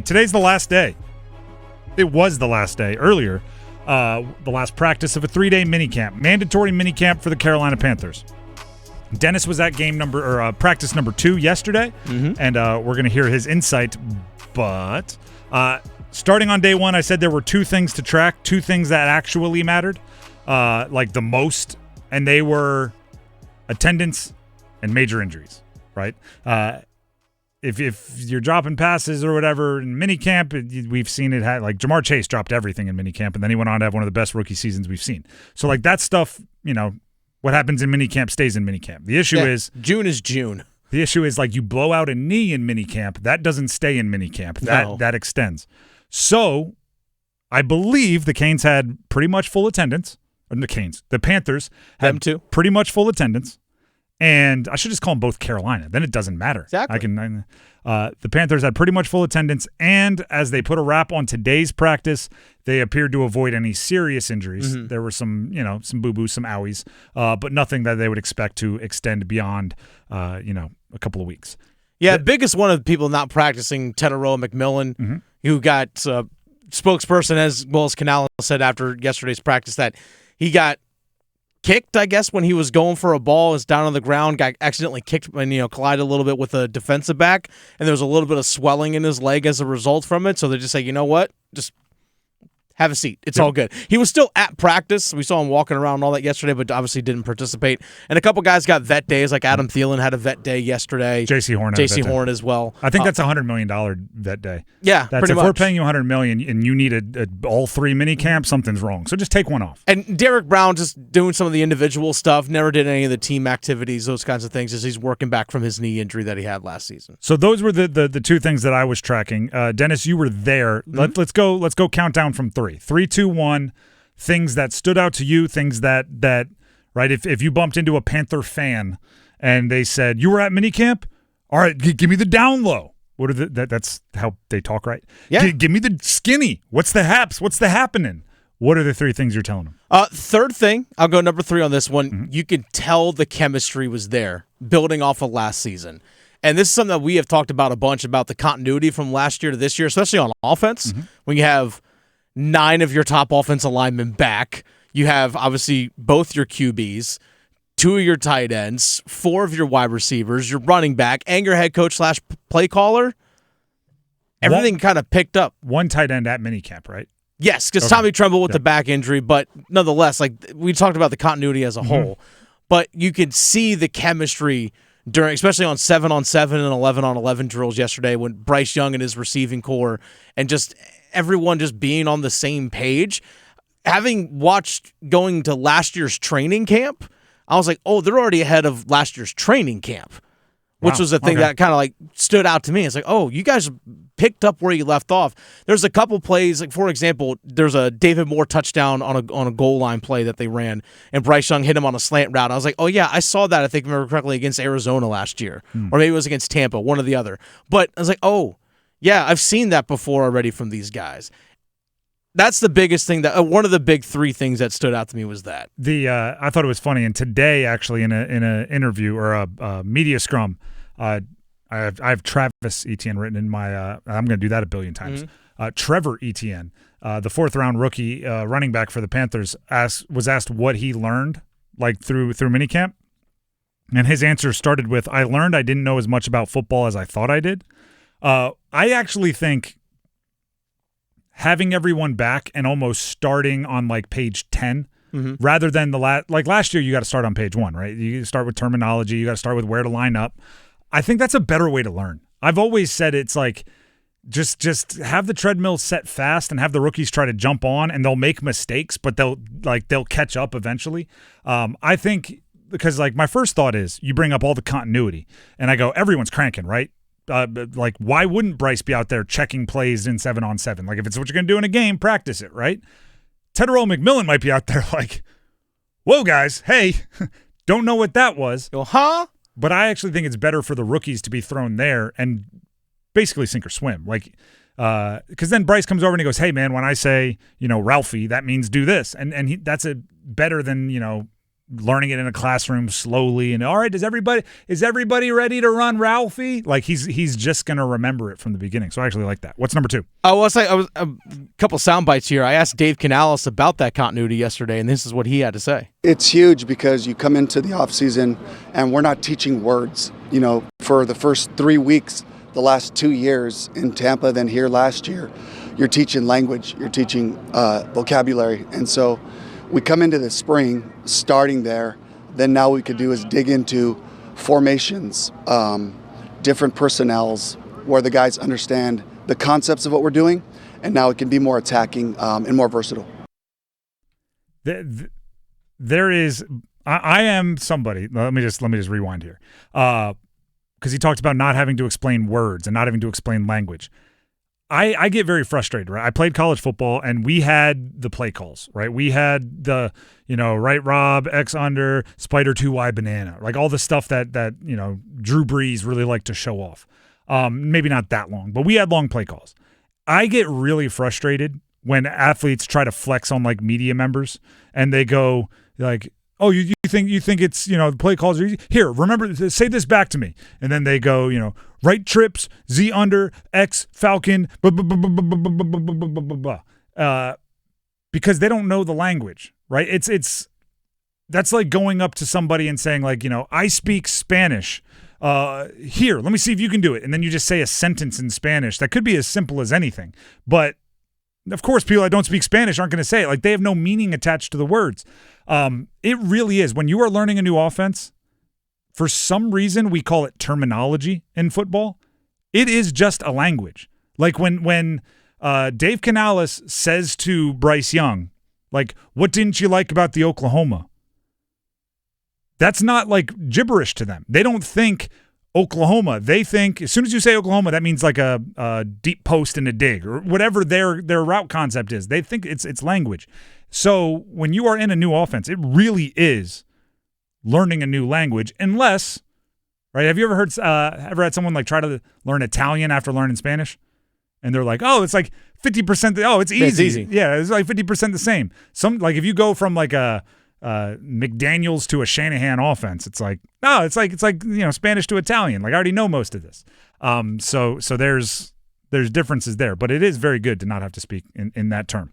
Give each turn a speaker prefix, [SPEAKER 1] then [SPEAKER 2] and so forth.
[SPEAKER 1] Today's the last day. It was the last day earlier. The last practice of a 3-day minicamp, mandatory minicamp for the Carolina Panthers. Dennis was at practice number 2 yesterday, and we're going to hear his insight. But starting on day 1, I said there were 2 things to track, 2 things that actually mattered, like the most, and they were attendance and major injuries, right? If you're dropping passes or whatever in minicamp, we've seen it. Like Jamar Chase dropped everything in minicamp, and then he went on to have one of the best rookie seasons we've seen. So like that stuff, what happens in minicamp stays in minicamp. The issue is
[SPEAKER 2] June is June.
[SPEAKER 1] The issue is like you blow out a knee in minicamp, that doesn't stay in minicamp. That extends. So I believe the Canes had pretty much full attendance. Or the Panthers had
[SPEAKER 2] Them too.
[SPEAKER 1] Pretty much full attendance. And I should just call them both Carolina. Then it doesn't matter.
[SPEAKER 2] Exactly.
[SPEAKER 1] The Panthers had pretty much full attendance, and as they put a wrap on today's practice, they appeared to avoid any serious injuries. There were some boo-boos, some owies, but nothing that they would expect to extend beyond, a couple of weeks.
[SPEAKER 2] Yeah, the biggest one of people not practicing, Teteroa McMillan, who got spokesperson as well as Canal said after yesterday's practice that he got kicked, I guess, when he was going for a ball, was down on the ground, got accidentally kicked and, collided a little bit with a defensive back, and there was a little bit of swelling in his leg as a result from it, so they just say, you know what, just have a seat. It's all good. He was still at practice. We saw him walking around and all that yesterday, but obviously didn't participate. And a couple guys got vet days, like Adam Thielen had a vet day yesterday.
[SPEAKER 1] J.C. Horn
[SPEAKER 2] as well.
[SPEAKER 1] I think that's a $100 million vet day.
[SPEAKER 2] Yeah,
[SPEAKER 1] pretty much. If we're paying you $100 million and you need all 3 mini camps, something's wrong. So just take one off.
[SPEAKER 2] And Derek Brown just doing some of the individual stuff, never did any of the team activities, those kinds of things, as he's working back from his knee injury that he had last season.
[SPEAKER 1] So those were the 2 things that I was tracking. Dennis, you were there. Let's go count down from 3. 3, 2, 1. Things that stood out to you, things that right, if you bumped into a Panther fan and they said, you were at minicamp? All right, give me the down low. What are that's how they talk, right?
[SPEAKER 2] Yeah.
[SPEAKER 1] Give me the skinny. What's the haps? What's the happening? What are the 3 things you're telling them?
[SPEAKER 2] Third thing, I'll go number 3 on this one. You could tell the chemistry was there, building off of last season. And this is something that we have talked about a bunch, about the continuity from last year to this year, especially on offense, when you have 9 of your top offensive linemen back. You have, obviously, both your QBs, 2 of your tight ends, 4 of your wide receivers, your running back, and your head coach / play caller. Everything kind of picked up.
[SPEAKER 1] 1 tight end at minicamp, right?
[SPEAKER 2] Yes, because Tommy Tremble with the back injury, but nonetheless, like we talked about the continuity as a whole. But you could see the chemistry during, especially on 7-on-7 and 11-on-11 drills yesterday, when Bryce Young and his receiving core and just everyone just being on the same page. Having watched going to last year's training camp, I was like, oh, they're already ahead of last year's training camp, which was the thing that kind of like stood out to me. It's like, oh, you guys picked up where you left off. There's a couple plays, like for example, there's a David Moore touchdown on a goal line play that they ran, and Bryce Young hit him on a slant route. I was like, oh yeah, I saw that, I think, if I remember correctly, against Arizona last year, or maybe it was against Tampa, one or the other. But I was like, oh, yeah, I've seen that before already from these guys. That's the biggest thing, that one of the big 3 things that stood out to me was that. I thought it was funny, and today actually in a interview or a media scrum, I have Travis Etienne written in my. I'm going to do that a billion times. Trevor Etienne, the 4th round rookie running back for the Panthers, was asked what he learned like through minicamp, and his answer started with, "I learned I didn't know as much about football as I thought I did." I actually think having everyone back and almost starting on like page 10 rather than like last year, you got to start on page 1, right? You start with terminology, you got to start with where to line up. I think that's a better way to learn. I've always said it's like just have the treadmill set fast and have the rookies try to jump on, and they'll make mistakes, but they'll catch up eventually. I think, because like my first thought is you bring up all the continuity, and I go, everyone's cranking, right? Like, why wouldn't Bryce be out there checking plays in 7-on-7? Like, if it's what you're going to do in a game, practice it, right? Teteroa McMillan might be out there like, whoa, guys, hey, don't know what that was. Go, huh?
[SPEAKER 1] But I actually think it's better for the rookies to be thrown there and basically sink or swim. Like, because then Bryce comes over and he goes, hey, man, when I say, Ralphie, that means do this. And that's better than, learning it in a classroom slowly. And all right, is everybody ready to run Ralphie? Like he's just gonna remember it from the beginning. So I actually like that. What's number 2?
[SPEAKER 2] Oh, well, I was a couple sound bites here. I asked Dave Canales about that continuity yesterday, and this is what he had to say.
[SPEAKER 3] It's huge because you come into the offseason and we're not teaching words. You know, for the first 3 weeks, the last 2 years in Tampa, then here last year, you're teaching language, you're teaching vocabulary. And so we come into the spring starting there. Then now we could do is dig into formations, different personnels, where the guys understand the concepts of what we're doing, and now it can be more attacking and more versatile.
[SPEAKER 1] There is, I am somebody. Let me just rewind here, because he talked about not having to explain words and not having to explain language. I get very frustrated, right? I played college football and we had the play calls, right? We had the, right Rob, X under, Spider 2Y banana, like all the stuff that Drew Brees really liked to show off. Maybe not that long, but we had long play calls. I get really frustrated when athletes try to flex on like media members and they go like, oh, you think it's, the play calls are easy? Here, remember, say this back to me. And then they go, right trips, Z under, X Falcon, because they don't know the language, right? That's like going up to somebody and saying like, I speak Spanish. Here, let me see if you can do it. And then you just say a sentence in Spanish. That could be as simple as anything. But of course, people that don't speak Spanish aren't going to say it. Like they have no meaning attached to the words. It really is. When you are learning a new offense, for some reason we call it terminology in football. It is just a language. Like when Dave Canales says to Bryce Young, like, what didn't you like about the Oklahoma? That's not like gibberish to them. They don't think Oklahoma. They think as soon as you say Oklahoma, that means like a deep post and a dig or whatever their route concept is. They think it's language. So when you are in a new offense, it really is learning a new language, unless, right? Have you ever had someone like try to learn Italian after learning Spanish, and they're like, oh, it's like 50%. Oh, it's easy.
[SPEAKER 2] It's easy.
[SPEAKER 1] Yeah, it's like 50% the same. Like if you go from like a McDaniels to a Shanahan offense, it's like, no, it's like Spanish to Italian. Like I already know most of this. So there's differences there, but it is very good to not have to speak in that term.